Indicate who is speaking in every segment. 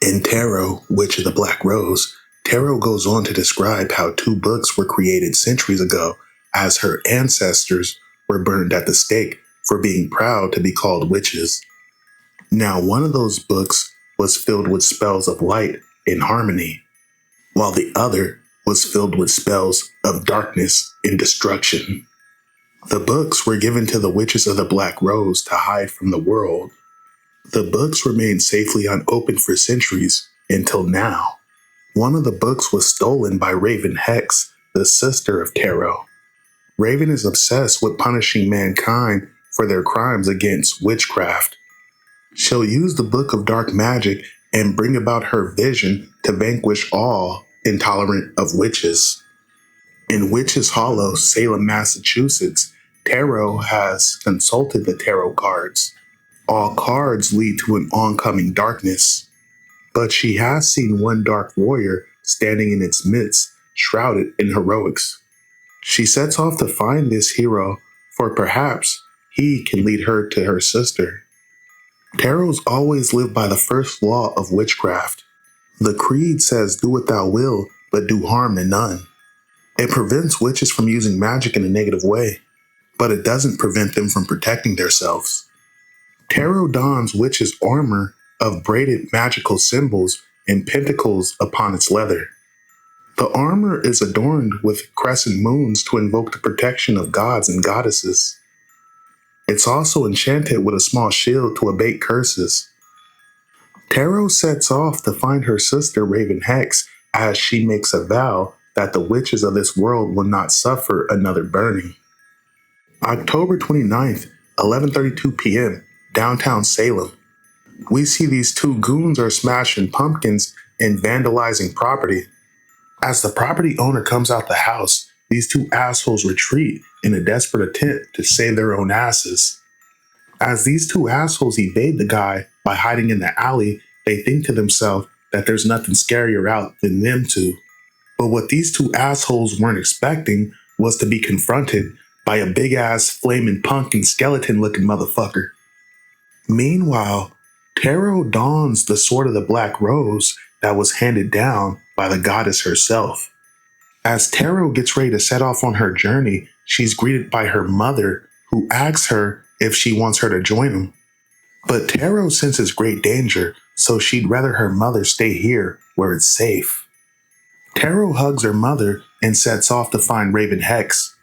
Speaker 1: In Tarot, Witch of the Black Rose, Tarot goes on to describe how 2 books were created centuries ago as her ancestors were burned at the stake for being proud to be called witches. Now, one of those books was filled with spells of light and harmony, while the other was filled with spells of darkness and destruction. The books were given to the Witches of the Black Rose to hide from the world. The books remained safely unopened for centuries until now. One of the books was stolen by Raven Hex, the sister of Tarot. Raven is obsessed with punishing mankind for their crimes against witchcraft. She'll use the Book of Dark Magic and bring about her vision to vanquish all intolerant of witches. In Witches Hollow, Salem, Massachusetts, Tarot has consulted the tarot cards. All cards lead to an oncoming darkness, but she has seen one dark warrior standing in its midst, shrouded in heroics. She sets off to find this hero, for perhaps he can lead her to her sister. Tarots always live by the first law of witchcraft. The creed says, "Do what thou will, but do harm to none." It prevents witches from using magic in a negative way, but it doesn't prevent them from protecting themselves. Tarot dons witches' armor of braided magical symbols and pentacles upon its leather. The armor is adorned with crescent moons to invoke the protection of gods and goddesses. It's also enchanted with a small shield to abate curses. Tarot sets off to find her sister Raven Hex as she makes a vow that the witches of this world will not suffer another burning. October 29th, 11:32 p.m., downtown Salem. We see these 2 goons are smashing pumpkins and vandalizing property. As the property owner comes out the house, these 2 assholes retreat in a desperate attempt to save their own asses. As these 2 assholes evade the guy by hiding in the alley, they think to themselves that there's nothing scarier out than them 2. But what these 2 assholes weren't expecting was to be confronted by a big-ass flaming pumpkin skeleton-looking motherfucker. Meanwhile, Tarot dons the Sword of the Black Rose that was handed down by the goddess herself. As Tarot gets ready to set off on her journey, she's greeted by her mother, who asks her if she wants her to join them. But Tarot senses great danger, so she'd rather her mother stay here where it's safe. Tarot hugs her mother and sets off to find Raven Hex.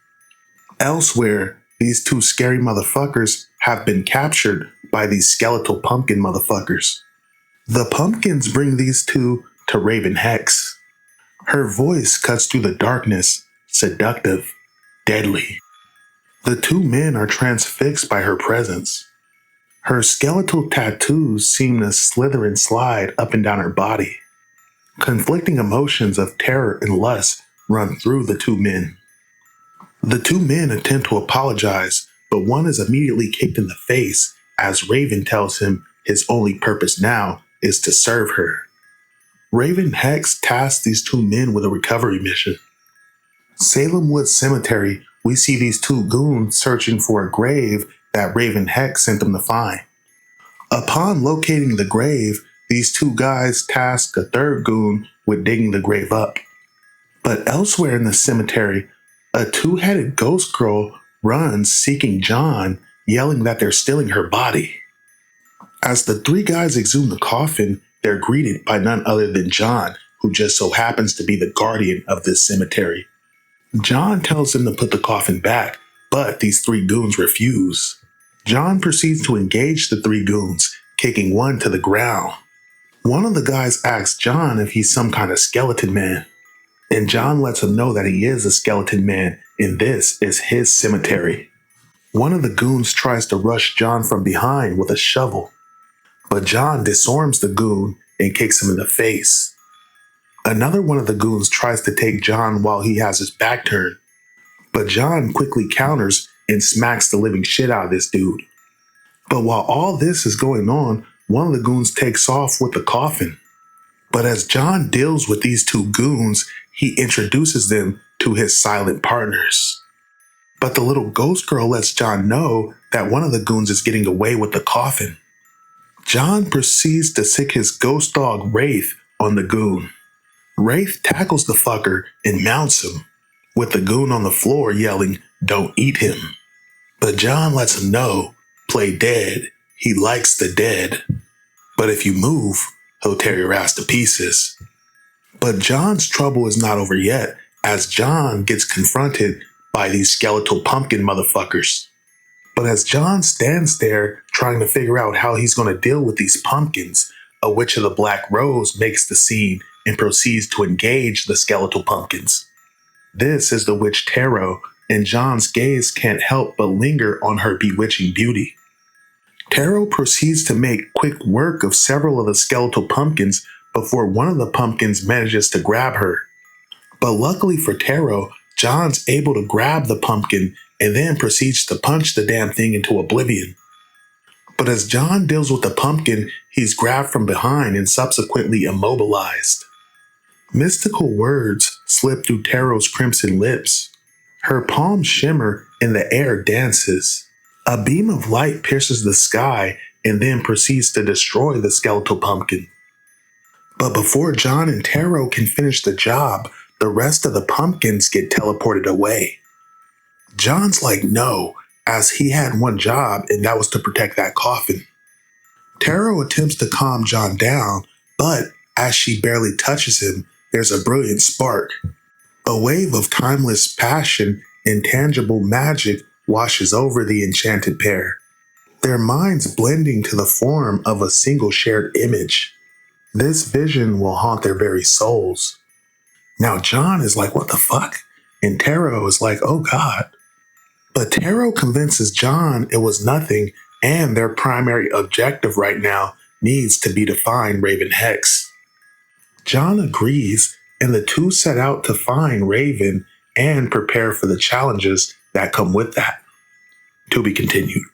Speaker 1: Elsewhere, these 2 scary motherfuckers have been captured by these skeletal pumpkin motherfuckers. The pumpkins bring these 2 to Raven Hex. Her voice cuts through the darkness, seductive, deadly. The 2 men are transfixed by her presence. Her skeletal tattoos seem to slither and slide up and down her body. Conflicting emotions of terror and lust run through the 2 men. The 2 men attempt to apologize, but one is immediately kicked in the face as Raven tells him his only purpose now is to serve her. Raven Hex tasks these 2 men with a recovery mission. Salem Woods Cemetery, we see these 2 goons searching for a grave that Raven Hex sent them to find. Upon locating the grave, these 2 guys task a 3rd goon with digging the grave up. But elsewhere in the cemetery, a 2-headed ghost girl runs seeking John, yelling that they're stealing her body. As the 3 guys exhume the coffin, they're greeted by none other than John, who just so happens to be the guardian of this cemetery. John tells them to put the coffin back, but these 3 goons refuse. John proceeds to engage the 3 goons, kicking one to the ground. One of the guys asks John if he's some kind of skeleton man, and John lets him know that he is a skeleton man, and this is his cemetery. One of the goons tries to rush John from behind with a shovel, but John disarms the goon and kicks him in the face. Another one of the goons tries to take John while he has his back turned, but John quickly counters and smacks the living shit out of this dude. But while all this is going on, one of the goons takes off with the coffin. But as John deals with these 2 goons, he introduces them to his silent partners. But the little ghost girl lets John know that one of the goons is getting away with the coffin. John proceeds to sick his ghost dog Wraith on the goon. Wraith tackles the fucker and mounts him, with the goon on the floor yelling, "Don't eat him." But John lets him know, play dead, he likes the dead. But if you move, he'll tear your ass to pieces. But John's trouble is not over yet, as John gets confronted by these skeletal pumpkin motherfuckers. But as John stands there trying to figure out how he's going to deal with these pumpkins, a witch of the Black Rose makes the scene and proceeds to engage the skeletal pumpkins. This is the witch Tarot, and John's gaze can't help but linger on her bewitching beauty. Tarot proceeds to make quick work of several of the skeletal pumpkins before one of the pumpkins manages to grab her. But luckily for Tarot, John's able to grab the pumpkin and then proceeds to punch the damn thing into oblivion. But as John deals with the pumpkin, he's grabbed from behind and subsequently immobilized. Mystical words slip through Tarot's crimson lips. Her palms shimmer and the air dances. A beam of light pierces the sky and then proceeds to destroy the skeletal pumpkin. But before John and Tarot can finish the job, the rest of the pumpkins get teleported away. John's like, no, as he had one job and that was to protect that coffin. Tarot attempts to calm John down, but as she barely touches him, there's a brilliant spark. A wave of timeless passion and tangible magic washes over the enchanted pair, their minds blending to the form of a single shared image. This vision will haunt their very souls. Now John is like, what the fuck? And Tarot is like, oh God. But Tarot convinces John it was nothing and their primary objective right now needs to be to find Raven Hex. John agrees and the two set out to find Raven and prepare for the challenges that come with that. To be continued.